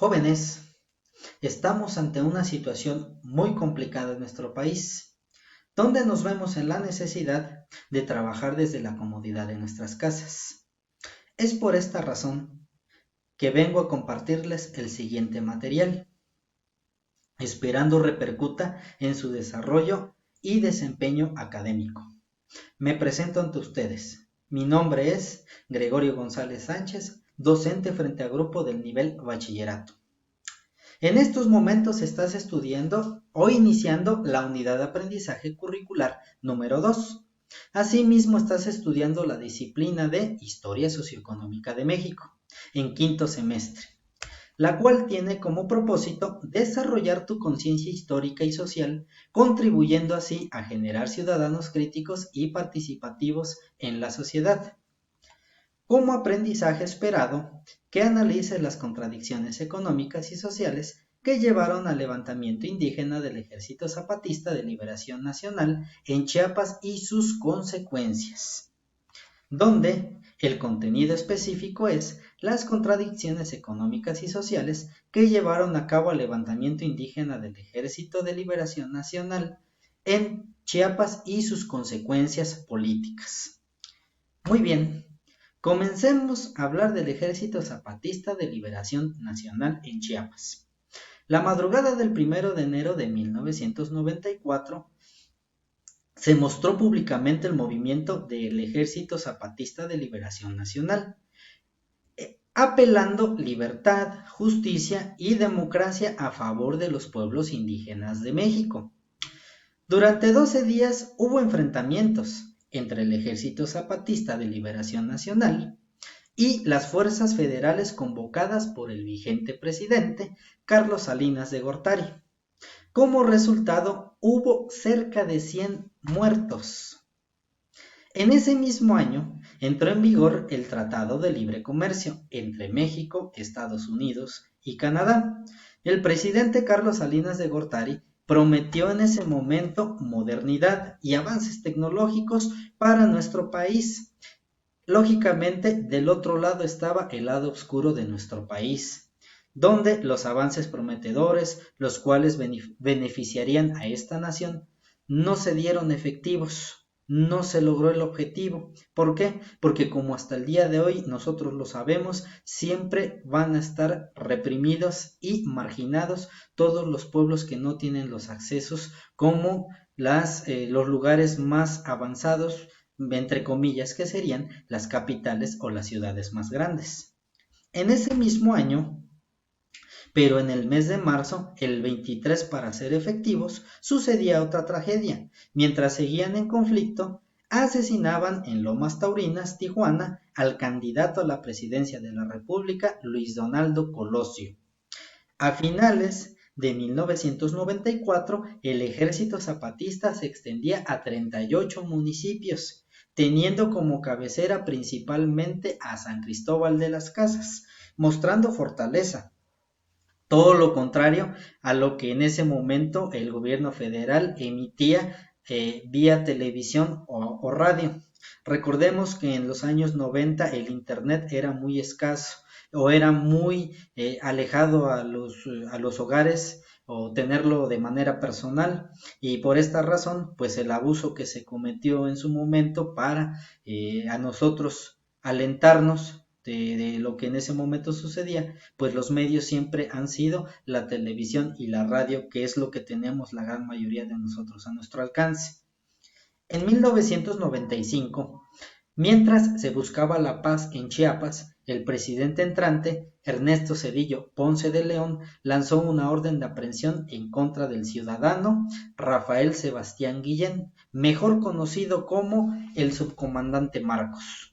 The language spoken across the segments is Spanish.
Jóvenes, estamos ante una situación muy complicada en nuestro país, donde nos vemos en la necesidad de trabajar desde la comodidad de nuestras casas. Es por esta razón que vengo a compartirles el siguiente material, esperando repercuta en su desarrollo y desempeño académico. Me presento ante ustedes. Mi nombre es Gregorio González Sánchez, docente frente a grupo del nivel bachillerato. En estos momentos estás estudiando o iniciando la unidad de aprendizaje curricular número 2. Asimismo, estás estudiando la disciplina de Historia Socioeconómica de México en quinto semestre, la cual tiene como propósito desarrollar tu conciencia histórica y social, contribuyendo así a generar ciudadanos críticos y participativos en la sociedad. Como aprendizaje esperado, que analice las contradicciones económicas y sociales que llevaron al levantamiento indígena del Ejército Zapatista de Liberación Nacional en Chiapas y sus consecuencias, donde el contenido específico es las contradicciones económicas y sociales que llevaron a cabo al levantamiento indígena del Ejército de Liberación Nacional en Chiapas y sus consecuencias políticas. Muy bien. Comencemos a hablar del Ejército Zapatista de Liberación Nacional en Chiapas. La madrugada del 1 de enero de 1994 se mostró públicamente el movimiento del Ejército Zapatista de Liberación Nacional, apelando libertad, justicia y democracia a favor de los pueblos indígenas de México. Durante 12 días hubo enfrentamientos entre el Ejército Zapatista de Liberación Nacional y las fuerzas federales convocadas por el vigente presidente Carlos Salinas de Gortari. Como resultado, hubo cerca de 100 muertos. En ese mismo año entró en vigor el Tratado de Libre Comercio entre México, Estados Unidos y Canadá. El presidente Carlos Salinas de Gortari prometió en ese momento modernidad y avances tecnológicos para nuestro país. Lógicamente, del otro lado estaba el lado oscuro de nuestro país, donde los avances prometedores, los cuales beneficiarían a esta nación, no se dieron efectivos, no se logró el objetivo. ¿Por qué? Porque como hasta el día de hoy nosotros lo sabemos, siempre van a estar reprimidos y marginados todos los pueblos que no tienen los accesos como los lugares más avanzados, entre comillas, que serían las capitales o las ciudades más grandes. En ese mismo año, pero en el mes de marzo, el 23 para ser efectivos, sucedía otra tragedia. Mientras seguían en conflicto, asesinaban en Lomas Taurinas, Tijuana, al candidato a la presidencia de la República, Luis Donaldo Colosio. A finales de 1994, el ejército zapatista se extendía a 38 municipios, teniendo como cabecera principalmente a San Cristóbal de las Casas, mostrando fortaleza. Todo lo contrario a lo que en ese momento el gobierno federal emitía vía televisión o radio. Recordemos que en los años 90 el internet era muy escaso o era muy alejado a los hogares o tenerlo de manera personal, y por esta razón pues el abuso que se cometió en su momento para a nosotros alentarnos de lo que en ese momento sucedía, pues los medios siempre han sido la televisión y la radio, que es lo que tenemos la gran mayoría de nosotros a nuestro alcance. En 1995, mientras se buscaba la paz en Chiapas, el presidente entrante, Ernesto Zedillo Ponce de León, lanzó una orden de aprehensión en contra del ciudadano Rafael Sebastián Guillén, mejor conocido como el subcomandante Marcos.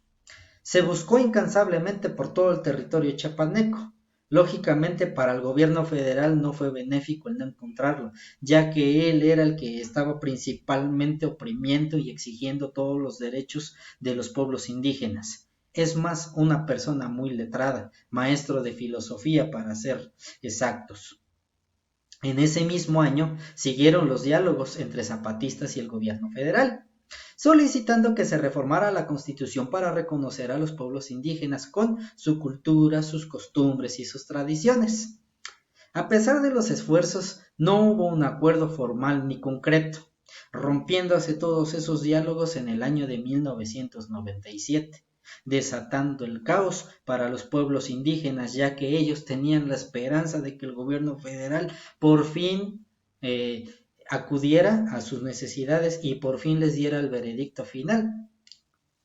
Se buscó incansablemente por todo el territorio chiapaneco. Lógicamente para el gobierno federal no fue benéfico el no encontrarlo, ya que él era el que estaba principalmente oprimiendo y exigiendo todos los derechos de los pueblos indígenas. Es más, una persona muy letrada, maestro de filosofía para ser exactos. En ese mismo año siguieron los diálogos entre zapatistas y el gobierno federal, solicitando que se reformara la Constitución para reconocer a los pueblos indígenas con su cultura, sus costumbres y sus tradiciones. A pesar de los esfuerzos, no hubo un acuerdo formal ni concreto, rompiéndose todos esos diálogos en el año de 1997, desatando el caos para los pueblos indígenas, ya que ellos tenían la esperanza de que el gobierno federal por fin acudiera a sus necesidades y por fin les diera el veredicto final.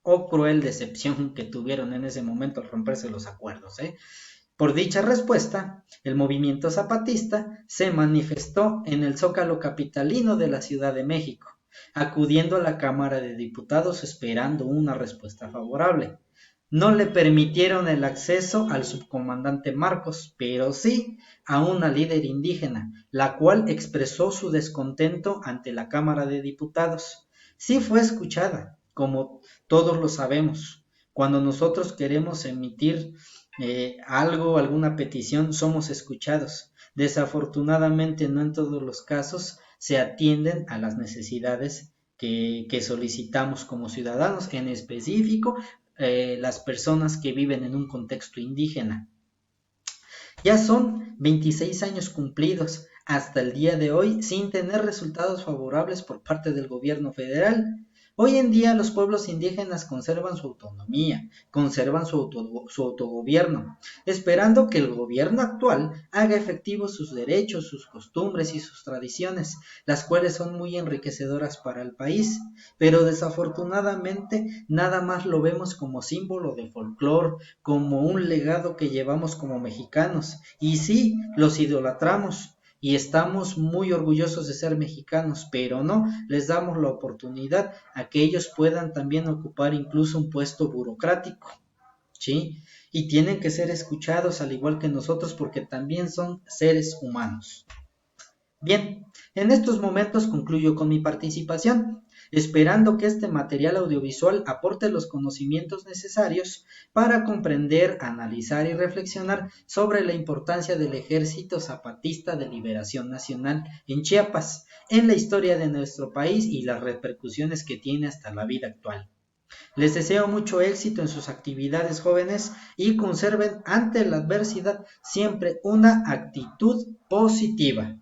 Oh cruel decepción que tuvieron en ese momento al romperse los acuerdos, ¿eh? Por dicha respuesta, el movimiento zapatista se manifestó en el Zócalo capitalino de la Ciudad de México, acudiendo a la Cámara de Diputados esperando una respuesta favorable. No le permitieron el acceso al subcomandante Marcos, pero sí a una líder indígena, la cual expresó su descontento ante la Cámara de Diputados. Sí fue escuchada, como todos lo sabemos. Cuando nosotros queremos emitir alguna petición, somos escuchados. Desafortunadamente, no en todos los casos se atienden a las necesidades que solicitamos como ciudadanos, en específico las personas que viven en un contexto indígena. Ya son 26 años cumplidos hasta el día de hoy sin tener resultados favorables por parte del gobierno federal. Hoy en día los pueblos indígenas conservan su autonomía, conservan su autogobierno, esperando que el gobierno actual haga efectivos sus derechos, sus costumbres y sus tradiciones, las cuales son muy enriquecedoras para el país, pero desafortunadamente nada más lo vemos como símbolo de folclore, como un legado que llevamos como mexicanos, y sí, los idolatramos, y estamos muy orgullosos de ser mexicanos, pero no les damos la oportunidad a que ellos puedan también ocupar incluso un puesto burocrático, ¿sí? Y tienen que ser escuchados al igual que nosotros porque también son seres humanos. Bien, en estos momentos concluyo con mi participación, esperando que este material audiovisual aporte los conocimientos necesarios para comprender, analizar y reflexionar sobre la importancia del Ejército Zapatista de Liberación Nacional en Chiapas, en la historia de nuestro país y las repercusiones que tiene hasta la vida actual. Les deseo mucho éxito en sus actividades, jóvenes, y conserven ante la adversidad siempre una actitud positiva.